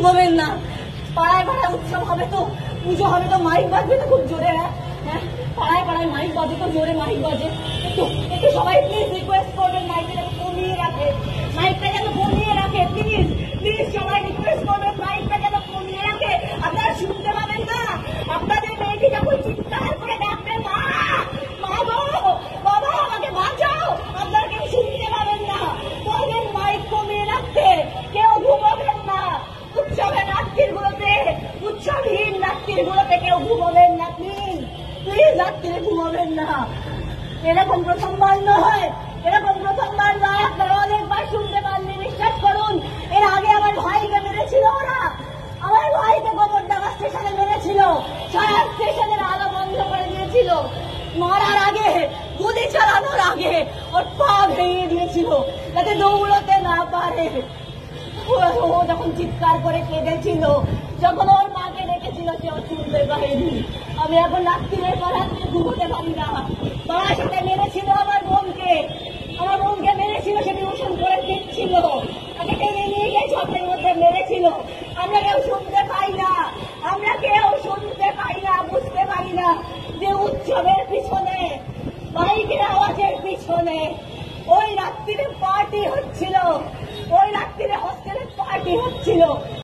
ঘুমাবেন না। পাড়ায় পাড়ায় উৎসব হবে তো, পুজো হবে তো, মাইক বাজবে তো খুব জোরে। হ্যাঁ, পাড়ায় পাড়ায় মাইক বাজে তো, জোরে মাইক বাজে। একটু একটু সবাই প্লিজ রিকোয়েস্ট করবেন মাইকটা যেন কমিয়ে রাখে, মাইকটা যেন কমিয়ে রাখে। প্লিজ প্লিজ সবাই রিকোয়েস্ট করবেন মাইকটা যেন কমিয়ে রাখে। আপনারা শুনতে পাবেন না আপনাদের মেয়েটি যখন চিৎকার করে ডাকবে মা, মা গো, বাবা আমাকে বাঁচাও, আপনারা কেউ শুনতে পাবেন না। বলবেন মাইক কমিয়ে রাখতে, কেউ ঘুমাবেন না। উৎসবের রাত্রিগুলোতে, উৎসবহীন রাত্রিগুলোতে কেউ ঘুমাবেন না। প্লিজ প্লিজ রাত্রিরে ঘুমাবেন না। এরকম প্রথমবার নয়, এরকম প্রথমবার নয়। আপনারা অনেকবার শুনতে পাননি, বিশ্বাস করুন। এর আগে আমার ভাইকে মেরেছিল ওরা, আমার ভাইকে গোবরডাঙ্গা স্টেশনে মেরেছিল, সারা স্টেশনের আলো বন্ধ করে দিয়েছিল। মারার আগে, গুলি চালানোর আগে ওর পা ভেঙে দিয়েছিল যাতে দৌড়তে না পারে। ও যখন চিৎকার করে কেঁদেছিল, যখন ওর মাকে ডেকেছিল, সে ও শুনতে পারেনি। আমি এখন রাত্রির পর রাত্রে ঘুমোতে পারি না। তার সাথে মেরেছিল আমার বোনকে, আমার বোনকে মেরেছিল, সে টিউশন করে দিচ্ছিল, তাকে টেনে নিয়ে গিয়ে ছটের মধ্যে মেরেছিল। আমরা কেউ শুনতে পাই না, আমরা কেউ শুনতে পাই না, বুঝতে পারি না যে উৎসবের পিছনে, মাইকের আওয়াজের পিছনে ওই রাত্রিরে পার্টি হচ্ছিল, ওই রাত্রিরে হোস্টেলে পার্টি হচ্ছিল।